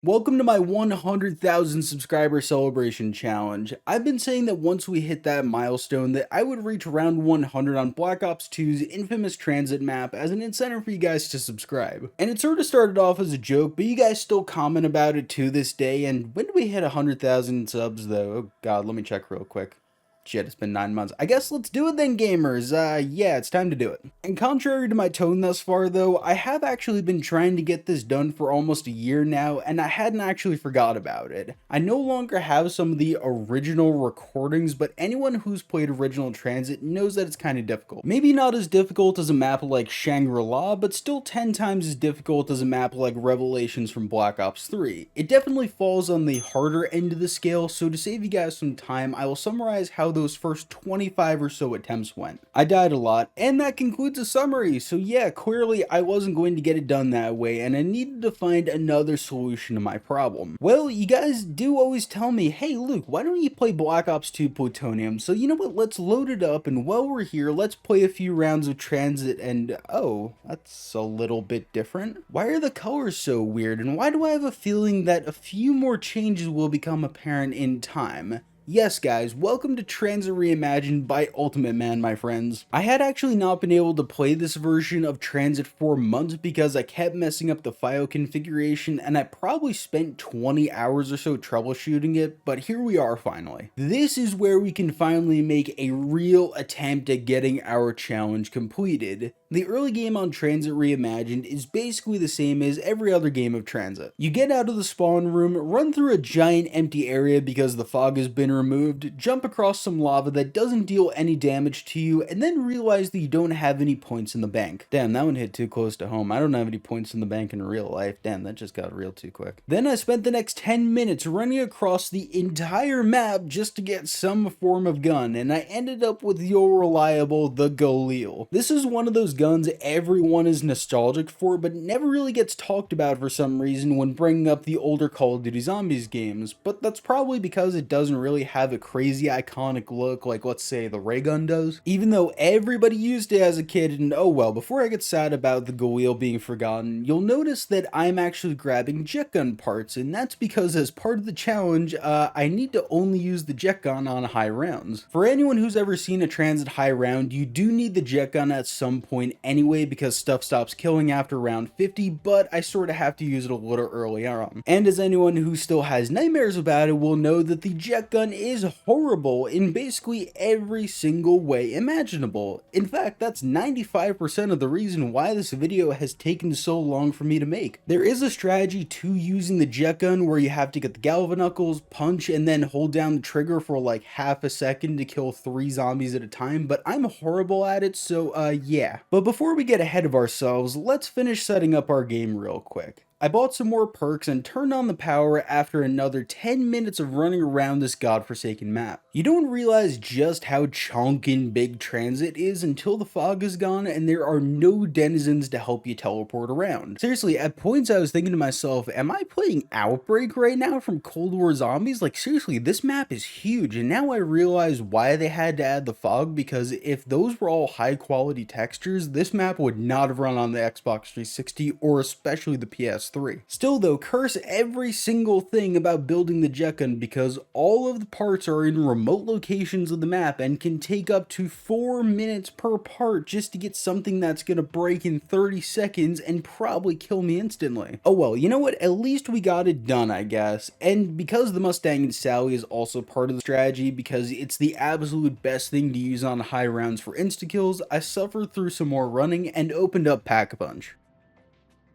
Welcome to my 100,000 subscriber celebration challenge. I've been saying that once we hit that milestone that I would reach round 100 on Black Ops 2's infamous TranZit map as an incentive for you guys to subscribe. And it sort of started off as a joke, but you guys still comment about it to this day. And when do we hit 100,000 subs though? Oh god, let me check real quick. Shit, it's been 9 months. I guess let's do it then, gamers. Yeah, it's time to do it. And contrary to my tone thus far, though, I have actually been trying to get this done for almost a year now, and I hadn't actually forgot about it. I no longer have some of the original recordings, but anyone who's played original TranZit knows that it's kind of difficult. Maybe not as difficult as a map like Shangri-La, but still 10 times as difficult as a map like Revelations from Black Ops 3. It definitely falls on the harder end of the scale, so to save you guys some time, I will summarize how those first 25 or so attempts went. I died a lot, and that concludes the summary, so yeah, clearly I wasn't going to get it done that way, and I needed to find another solution to my problem. Well, you guys do always tell me, hey Luke, why don't you play Black Ops 2 Plutonium? So you know what, let's load it up, and while we're here, let's play a few rounds of TranZit, and oh, that's a little bit different. Why are the colors so weird, and why do I have a feeling that a few more changes will become apparent in time? Yes guys, welcome to TranZit Reimagined by Ultimate Man, my friends. I had actually not been able to play this version of TranZit for months because I kept messing up the file configuration and I probably spent 20 hours or so troubleshooting it, but here we are finally. This is where we can finally make a real attempt at getting our challenge completed. The early game on TranZit Reimagined is basically the same as every other game of TranZit. You get out of the spawn room, run through a giant empty area because the fog has been removed, jump across some lava that doesn't deal any damage to you, and then realize that you don't have any points in the bank. Damn, that one hit too close to home. I don't have any points in the bank in real life. Damn, that just got real too quick. Then I spent the next 10 minutes running across the entire map just to get some form of gun, and I ended up with your reliable, the Galil. This is one of those guns everyone is nostalgic for, but never really gets talked about for some reason when bringing up the older Call of Duty Zombies games, but that's probably because it doesn't really have a crazy iconic look like, let's say, the ray gun does. Even though everybody used it as a kid, and oh well, before I get sad about the Galil being forgotten, you'll notice that I'm actually grabbing jet gun parts, and that's because as part of the challenge, I need to only use the jet gun on high rounds. For anyone who's ever seen a TranZit high round, you do need the jet gun at some point anyway because stuff stops killing after round 50, but I sort of have to use it a little early on. And as anyone who still has nightmares about it will know that the jet gun is horrible in basically every single way imaginable. In fact, that's 95% of the reason why this video has taken so long for me to make. There is a strategy to using the jet gun where you have to get the galvanuckles, punch, and then hold down the trigger for like half a second to kill 3 zombies at a time, but I'm horrible at it, so yeah. But before we get ahead of ourselves, let's finish setting up our game real quick. I bought some more perks and turned on the power after another 10 minutes of running around this godforsaken map. You don't realize just how chonkin' big TranZit is until the fog is gone and there are no denizens to help you teleport around. Seriously, at points I was thinking to myself, am I playing Outbreak right now from Cold War Zombies? Like seriously, this map is huge, and now I realize why they had to add the fog, because if those were all high quality textures, this map would not have run on the Xbox 360 or especially the PS3. Still though, curse every single thing about building the jet gun because all of the parts are in remote locations of the map and can take up to 4 minutes per part just to get something that's gonna break in 30 seconds and probably kill me instantly. Oh well, you know what, at least we got it done, I guess. And because the Mustang and Sally is also part of the strategy because it's the absolute best thing to use on high rounds for insta-kills, I suffered through some more running and opened up Pack-a-Punch.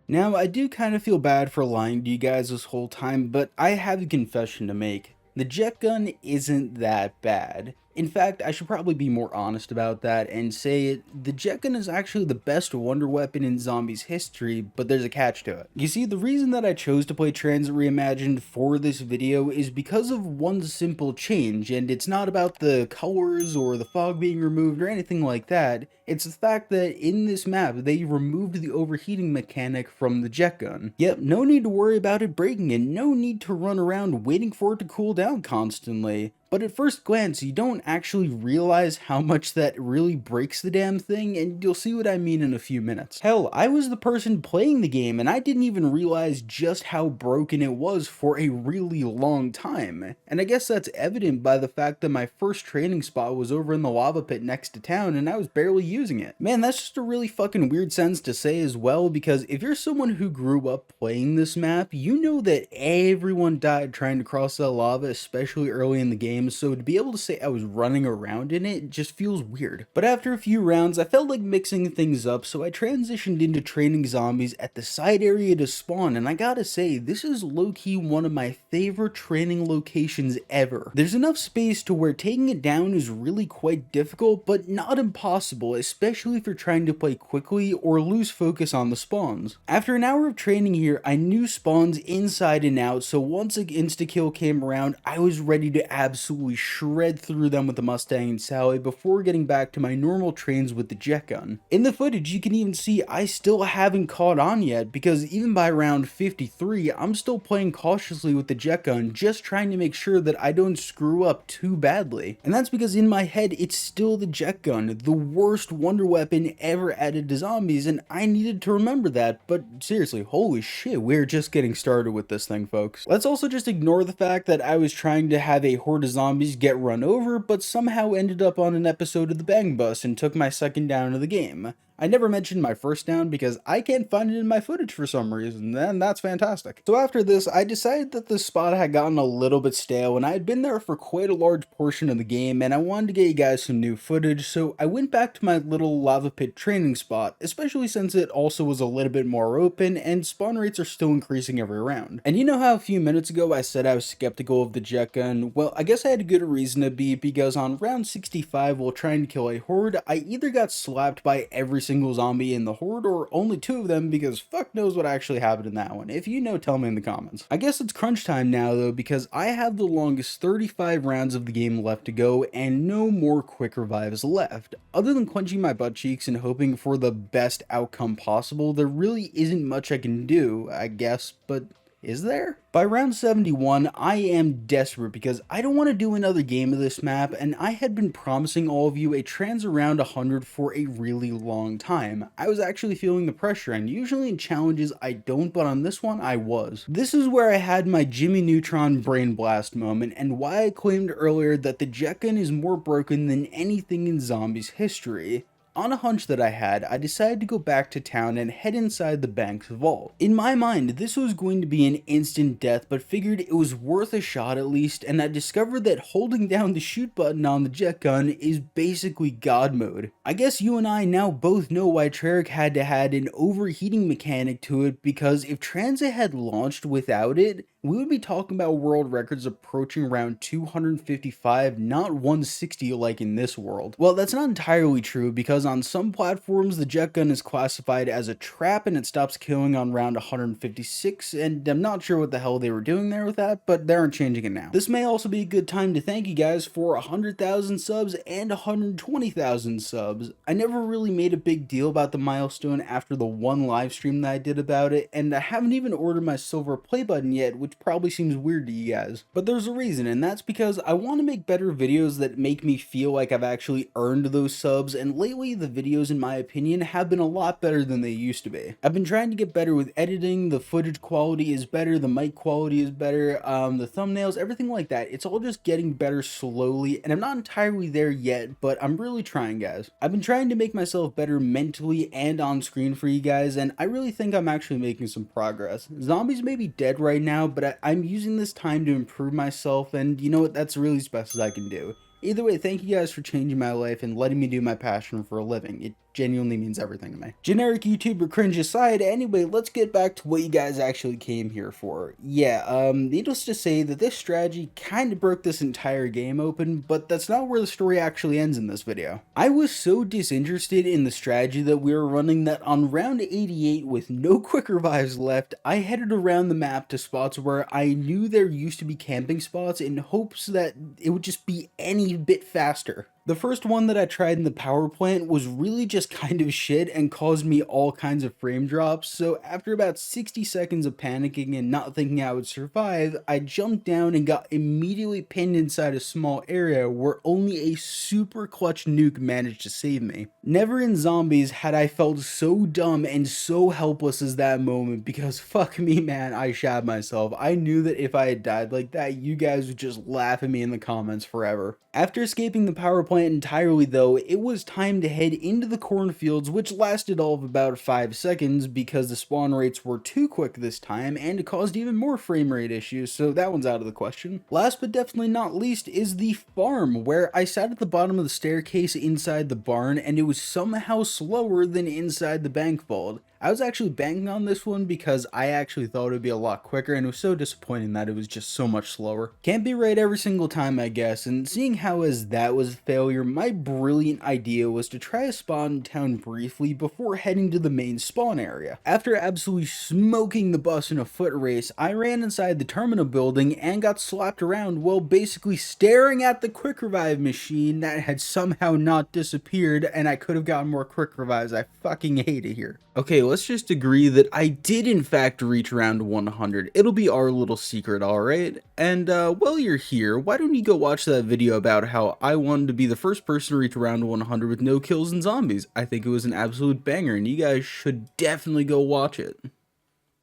Now, I do kind of feel bad for lying to you guys this whole time, but I have a confession to make. The jet gun isn't that bad. In fact, I should probably be more honest about that and say it, the jet gun is actually the best wonder weapon in Zombies history, but there's a catch to it. You see, the reason that I chose to play TranZit Reimagined for this video is because of one simple change, and it's not about the colors or the fog being removed or anything like that. It's the fact that in this map, they removed the overheating mechanic from the jet gun. Yep, no need to worry about it breaking and no need to run around waiting for it to cool down constantly. but at first glance you don't actually realize how much that really breaks the damn thing, and you'll see what I mean in a few minutes. Hell, I was the person playing the game and I didn't even realize just how broken it was for a really long time. And I guess that's evident by the fact that my first training spot was over in the lava pit next to town and I was barely using it. Man, that's just a really fucking weird sentence to say as well, because if you're someone who grew up playing this map, you know that everyone died trying to cross that lava, especially early in the game, so to be able to say I was running around in it just feels weird. But after a few rounds, I felt like mixing things up, so I transitioned into training zombies at the side area to spawn, and I gotta say, this is low-key one of my favorite training locations ever. There's enough space to where taking it down is really quite difficult, but not impossible, especially if you're trying to play quickly or lose focus on the spawns. After an hour of training here, I knew spawns inside and out, so once an insta-kill came around, I was ready to absolutely shred through them with the Mustang and Sally before getting back to my normal trains with the jet gun. In the footage, you can even see I still haven't caught on yet, because even by round 53, I'm still playing cautiously with the jet gun, just trying to make sure that I don't screw up too badly. And that's because in my head, it's still the jet gun, the worst wonder weapon ever added to zombies, and I needed to remember that. But seriously, holy shit, we're just getting started with this thing, folks. Let's also just ignore the fact that I was trying to have a horde of zombies get run over, but somehow ended up on an episode of the Bang Bus and took my second down of the game. I never mentioned my first down because I can't find it in my footage for some reason, and that's fantastic. So after this, I decided that the spot had gotten a little bit stale, and I had been there for quite a large portion of the game, and I wanted to get you guys some new footage, so I went back to my little lava pit training spot, especially since it also was a little bit more open, and spawn rates are still increasing every round. And you know how a few minutes ago I said I was skeptical of the jet gun? Well, I guess I had a good reason to be, because on round 65 while trying to kill a horde, I either got slapped by every single zombie in the horde, or only 2 of them, because fuck knows what actually happened in that one. If you know, tell me in the comments. I guess it's crunch time now though, because I have the longest 35 rounds of the game left to go, and no more quick revives left. Other than clenching my butt cheeks and hoping for the best outcome possible, there really isn't much I can do, I guess, but is there? By round 71, I am desperate because I don't want to do another game of this map, and I had been promising all of you a TranZit Round 100 for a really long time. I was actually feeling the pressure, and usually in challenges I don't, but on this one I was. This is where I had my Jimmy Neutron brain blast moment, and why I claimed earlier that the jet gun is more broken than anything in zombies history. On a hunch that I had, I decided to go back to town and head inside the bank's vault. In my mind, this was going to be an instant death, but figured it was worth a shot at least, and I discovered that holding down the shoot button on the jet gun is basically God mode. I guess you and I now both know why Treyarch had to add an overheating mechanic to it, because if TranZit had launched without it, we would be talking about world records approaching around 255, not 160 like in this world. Well, that's not entirely true, because on some platforms the jet gun is classified as a trap and it stops killing on round 156, and I'm not sure what the hell they were doing there with that, but they aren't changing it now. This may also be a good time to thank you guys for 100,000 subs and 120,000 subs. I never really made a big deal about the milestone after the one live stream that I did about it, and I haven't even ordered my silver play button yet, which probably seems weird to you guys. But there's a reason, and that's because I want to make better videos that make me feel like I've actually earned those subs, and lately the videos, in my opinion, have been a lot better than they used to be. I've been trying to get better with editing, the footage quality is better, the mic quality is better, the thumbnails, everything like that. It's all just getting better slowly, and I'm not entirely there yet, but I'm really trying, guys. I've been trying to make myself better mentally and on screen for you guys, and I really think I'm actually making some progress. Zombies may be dead right now, but I'm using this time to improve myself, and you know what, that's really as best as I can do. Either way, thank you guys for changing my life and letting me do my passion for a living. It genuinely means everything to me. Generic YouTuber cringe aside, anyway, let's get back to what you guys actually came here for. Yeah, needless to say that this strategy kind of broke this entire game open, but that's not where the story actually ends in this video. I was so disinterested in the strategy that we were running that on round 88 with no quick revives left, I headed around the map to spots where I knew there used to be camping spots in hopes that it would just be any bit faster. The first one that I tried in the power plant was really just kind of shit and caused me all kinds of frame drops, so after about 60 seconds of panicking and not thinking I would survive, I jumped down and got immediately pinned inside a small area where only a super clutch nuke managed to save me. Never in Zombies had I felt so dumb and so helpless as that moment, because fuck me man, I shat myself. I knew that if I had died like that, you guys would just laugh at me in the comments forever. After escaping the power plant entirely though, it was time to head into the cornfields, which lasted all of about 5 seconds because the spawn rates were too quick this time and it caused even more frame rate issues, so that one's out of the question. Last but definitely not least is the farm, where I sat at the bottom of the staircase inside the barn and it was somehow slower than inside the bank vault. I was actually banking on this one because I actually thought it would be a lot quicker, and it was so disappointing that it was just so much slower. Can't be right every single time, I guess, and seeing how as that was a failure, my brilliant idea was to try a spawn in town briefly before heading to the main spawn area. After absolutely smoking the bus in a foot race, I ran inside the terminal building and got slapped around while basically staring at the quick revive machine that had somehow not disappeared, and I could have gotten more quick revives. I fucking hate it here. Okay, let's just agree that I did in fact reach around 100. It'll be our little secret, alright? And while you're here, why don't you go watch that video about how I wanted to be the first person to reach around 100 with no kills in zombies. I think it was an absolute banger and you guys should definitely go watch it.